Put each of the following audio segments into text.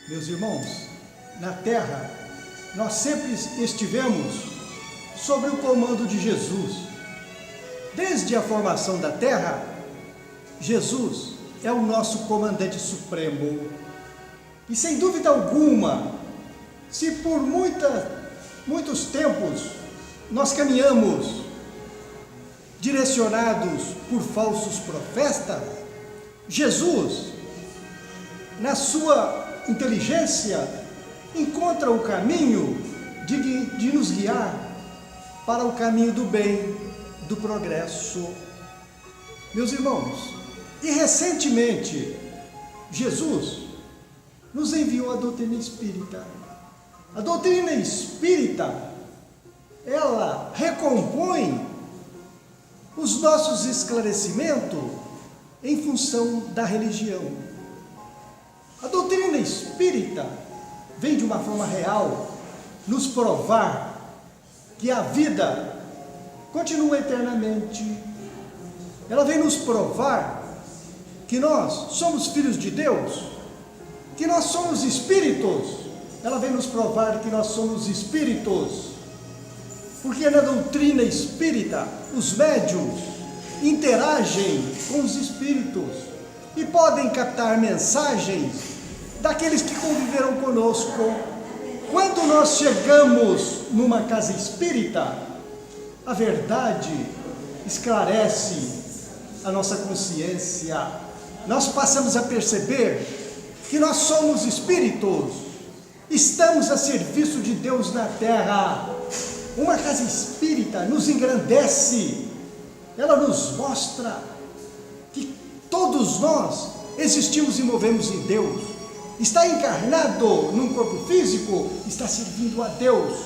Meus irmãos, na terra, nós sempre estivemos sob o comando de Jesus. Desde a formação da terra, Jesus é o nosso comandante supremo. E sem dúvida alguma, se por muitos tempos nós caminhamos direcionados por falsos profetas, Jesus, na sua inteligência, encontra o caminho de nos guiar para o caminho do bem, do progresso. Meus irmãos, e recentemente, Jesus nos enviou a doutrina espírita. A doutrina espírita, ela recompõe os nossos esclarecimentos em função da religião. A doutrina espírita vem de uma forma real nos provar que a vida continua eternamente. Ela vem nos provar que nós somos filhos de Deus, que nós somos espíritos. Ela vem nos provar que nós somos espíritos, porque na doutrina espírita os médiuns interagem com os espíritos e podem captar mensagens daqueles que conviveram conosco. Quando nós chegamos numa casa espírita, a verdade esclarece a nossa consciência. Nós passamos a perceber que nós somos espíritos, estamos a serviço de Deus na terra. Uma casa espírita nos engrandece, ela nos mostra que todos nós existimos e movemos em Deus. Está encarnado num corpo físico, está servindo a Deus.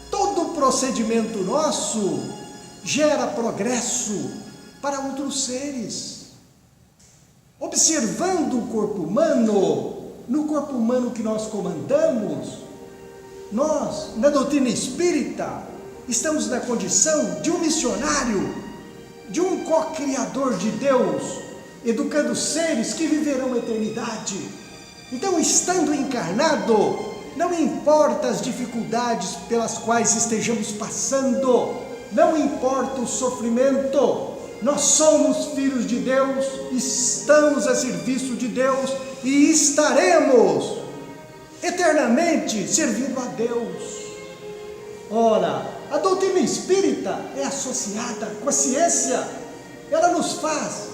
Todo procedimento nosso gera progresso para outros seres. Observando o corpo humano, no corpo humano que nós comandamos, nós, na doutrina espírita, estamos na condição de um missionário, de um co-criador de Deus, educando seres que viverão a eternidade. Então, estando encarnado, não importa as dificuldades pelas quais estejamos passando, não importa o sofrimento, nós somos filhos de Deus, estamos a serviço de Deus e estaremos eternamente servindo a Deus. Ora, a doutrina espírita é associada com a ciência, ela nos faz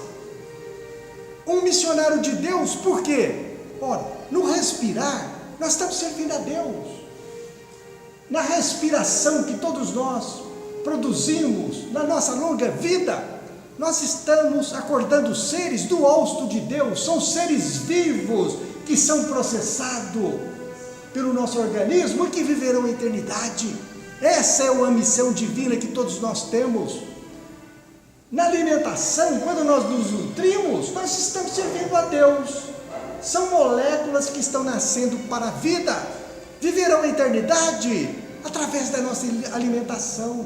um missionário de Deus. Por quê? Ora, no respirar, nós estamos servindo a Deus. Na respiração que todos nós produzimos na nossa longa vida, nós estamos acordando seres do hausto de Deus, são seres vivos que são processados pelo nosso organismo e que viverão a eternidade. Essa é uma missão divina que todos nós temos. Na alimentação, quando nós nos nutrimos, nós estamos servindo a Deus. São moléculas que estão nascendo para a vida, viverão a eternidade através da nossa alimentação.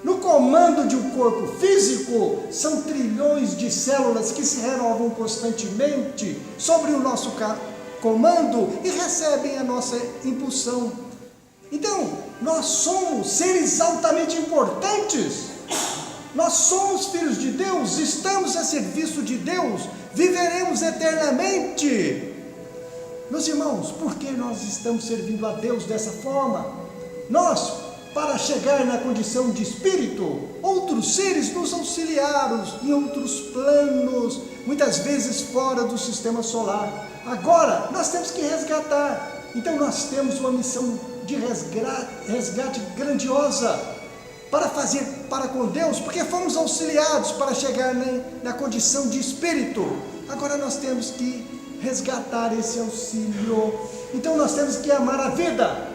No comando de um corpo físico, são trilhões de células que se renovam constantemente sobre o nosso comando e recebem a nossa impulsão. Então, nós somos seres altamente importantes. Nós somos filhos de Deus, estamos a serviço de Deus, viveremos eternamente. Meus irmãos, por que nós estamos servindo a Deus dessa forma? Nós, para chegar na condição de espírito, outros seres nos auxiliaram em outros planos, muitas vezes fora do sistema solar. Agora, nós temos que resgatar. Então, nós temos uma missão de resgate grandiosa para fazer para com Deus, porque fomos auxiliados para chegar na condição de espírito. Agora nós temos que resgatar esse auxílio. Então nós temos que amar a vida,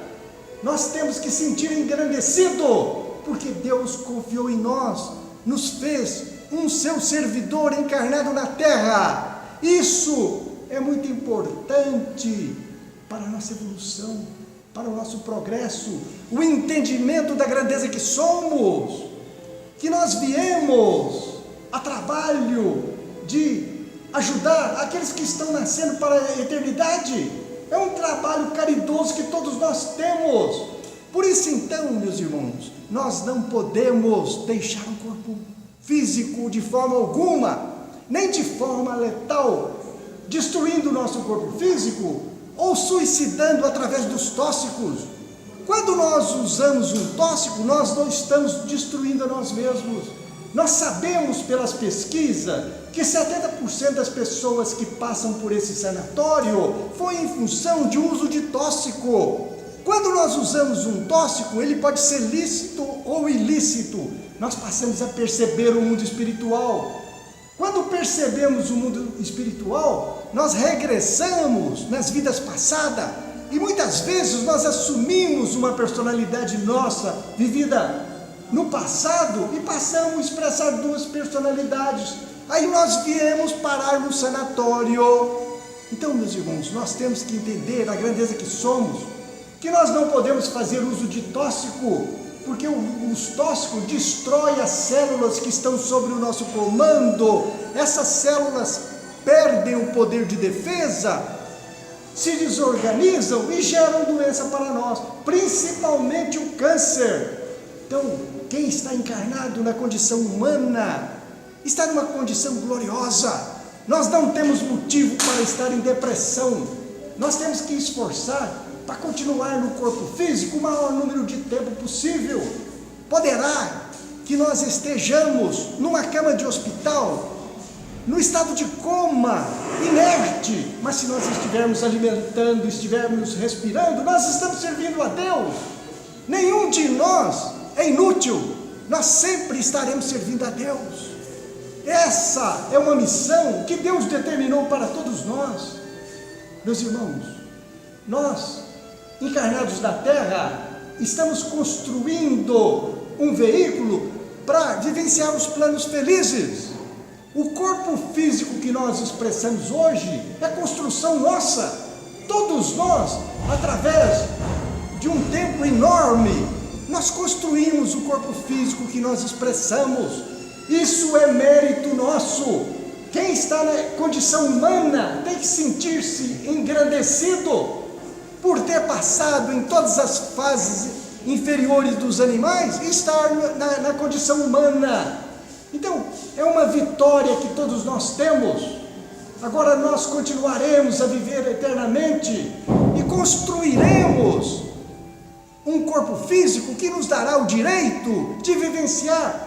nós temos que sentir engrandecido, porque Deus confiou em nós, nos fez um seu servidor encarnado na terra. Isso é muito importante para a nossa evolução, para o nosso progresso, o entendimento da grandeza que somos, que nós viemos a trabalho de ajudar aqueles que estão nascendo para a eternidade. É um trabalho caridoso que todos nós temos. Por isso então, meus irmãos, nós não podemos deixar o corpo físico de forma alguma, nem de forma letal, destruindo o nosso corpo físico ou suicidando através dos tóxicos. Quando nós usamos um tóxico, nós não estamos destruindo a nós mesmos. Nós sabemos pelas pesquisas que 70% das pessoas que passam por esse sanatório foi em função de uso de tóxico. Quando nós usamos um tóxico, ele pode ser lícito ou ilícito. Nós passamos a perceber o mundo espiritual. Quando percebemos o mundo espiritual, nós regressamos nas vidas passadas e muitas vezes nós assumimos uma personalidade nossa vivida no passado e passamos a expressar duas personalidades. Aí nós viemos parar no sanatório. Então, meus irmãos, nós temos que entender a grandeza que somos, que nós não podemos fazer uso de tóxico, porque os tóxicos destroem as células que estão sobre o nosso comando. Essas células perdem o poder de defesa, se desorganizam e geram doença para nós, principalmente o câncer. Então, quem está encarnado na condição humana, está numa condição gloriosa. Nós não temos motivo para estar em depressão. Nós temos que esforçar para continuar no corpo físico o maior número de tempo possível. Poderá que nós estejamos numa cama de hospital, no estado de coma, inerte, mas se nós estivermos alimentando, estivermos respirando, nós estamos servindo a Deus. Nenhum de nós é inútil, nós sempre estaremos servindo a Deus. Essa é uma missão que Deus determinou para todos nós. Meus irmãos, nós, encarnados na Terra, estamos construindo um veículo para vivenciar os planos felizes. O corpo físico que nós expressamos hoje é construção nossa. Todos nós, através de um tempo enorme, nós construímos o corpo físico que nós expressamos. Isso é mérito nosso. Quem está na condição humana tem que sentir-se engrandecido por ter passado em todas as fases inferiores dos animais e estar na condição humana. Então, é uma vitória que todos nós temos. Agora nós continuaremos a viver eternamente e construiremos um corpo físico que nos dará o direito de vivenciar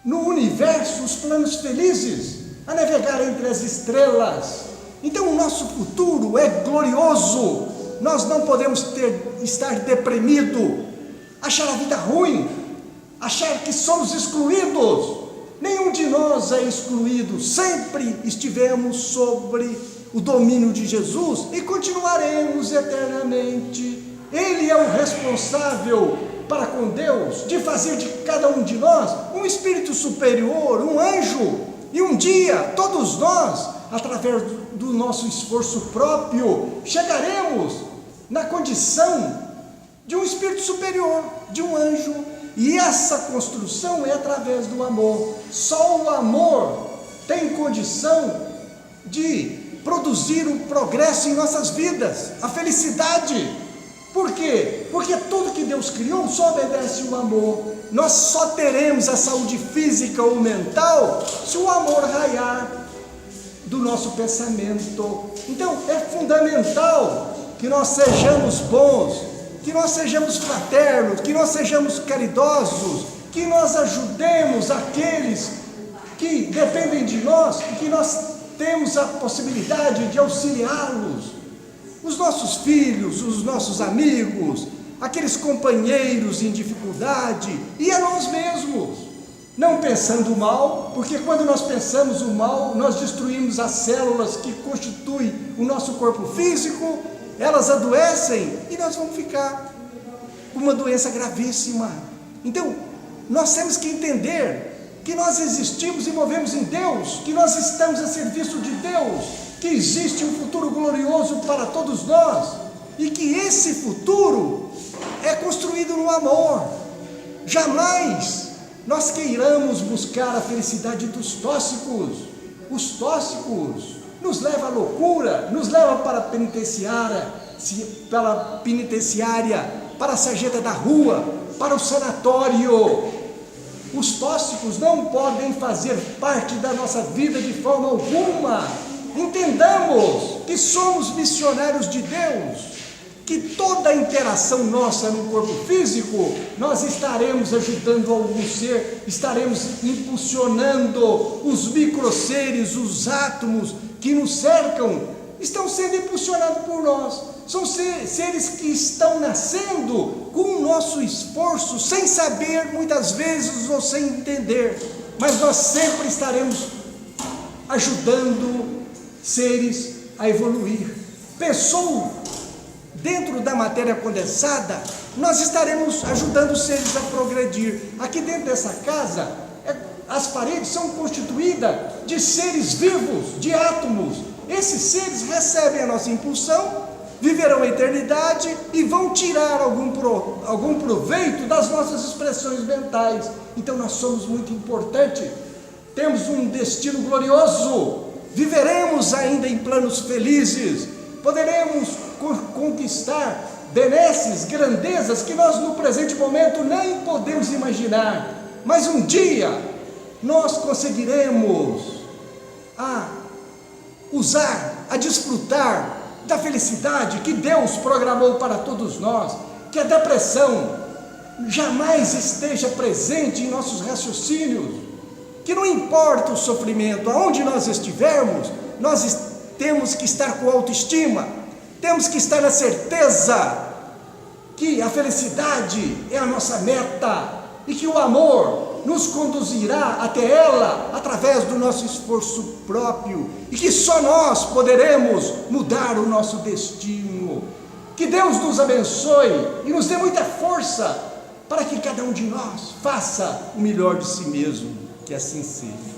no universo os planos felizes, a navegar entre as estrelas. Então o nosso futuro é glorioso. Nós não podemos estar deprimido, achar a vida ruim, achar que somos excluídos. Nenhum de nós é excluído, sempre estivemos sobre o domínio de Jesus e continuaremos eternamente. Ele é o responsável para com Deus de fazer de cada um de nós um espírito superior, um anjo. E um dia, todos nós, através do nosso esforço próprio, chegaremos na condição de um espírito superior, de um anjo. E essa construção é através do amor. Só o amor tem condição de produzir um progresso em nossas vidas, a felicidade. Por quê? Porque tudo que Deus criou só obedece o amor. Nós só teremos a saúde física ou mental se o amor raiar do nosso pensamento. Então é fundamental que nós sejamos bons, que nós sejamos fraternos, que nós sejamos caridosos, que nós ajudemos aqueles que dependem de nós e que nós temos a possibilidade de auxiliá-los. Os nossos filhos, os nossos amigos, aqueles companheiros em dificuldade e a nós mesmos. Não pensando mal, porque quando nós pensamos o mal, nós destruímos as células que constituem o nosso corpo físico, elas adoecem e nós vamos ficar com uma doença gravíssima. Então, nós temos que entender que nós existimos e movemos em Deus, que nós estamos a serviço de Deus, que existe um futuro glorioso para todos nós e que esse futuro é construído no amor. Jamais nós queiramos buscar a felicidade dos tóxicos. Os tóxicos nos leva à loucura, nos leva para a penitenciária, para a sarjeta da rua, para o sanatório. Os tóxicos não podem fazer parte da nossa vida de forma alguma. Entendamos que somos missionários de Deus, que toda a interação nossa no corpo físico, nós estaremos ajudando algum ser, estaremos impulsionando os microseres, os átomos que nos cercam, estão sendo impulsionados por nós. São seres que estão nascendo com o nosso esforço, sem saber muitas vezes ou sem entender, mas nós sempre estaremos ajudando seres a evoluir. Pensou dentro da matéria condensada, nós estaremos ajudando os seres a progredir. Aqui dentro dessa casa, as paredes são constituídas de seres vivos, de átomos. Esses seres recebem a nossa impulsão, viverão a eternidade e vão tirar algum proveito das nossas expressões mentais. Então nós somos muito importantes, temos um destino glorioso, viveremos ainda em planos felizes, poderemos conquistar benesses, grandezas que nós no presente momento nem podemos imaginar, mas um dia nós conseguiremos usar, a desfrutar da felicidade que Deus programou para todos nós, que a depressão jamais esteja presente em nossos raciocínios, que não importa o sofrimento, aonde nós estivermos, nós temos que estar com autoestima, temos que estar na certeza que a felicidade é a nossa meta e que o amor nos conduzirá até ela através do nosso esforço próprio e que só nós poderemos mudar o nosso destino. Que Deus nos abençoe e nos dê muita força para que cada um de nós faça o melhor de si mesmo, que assim seja.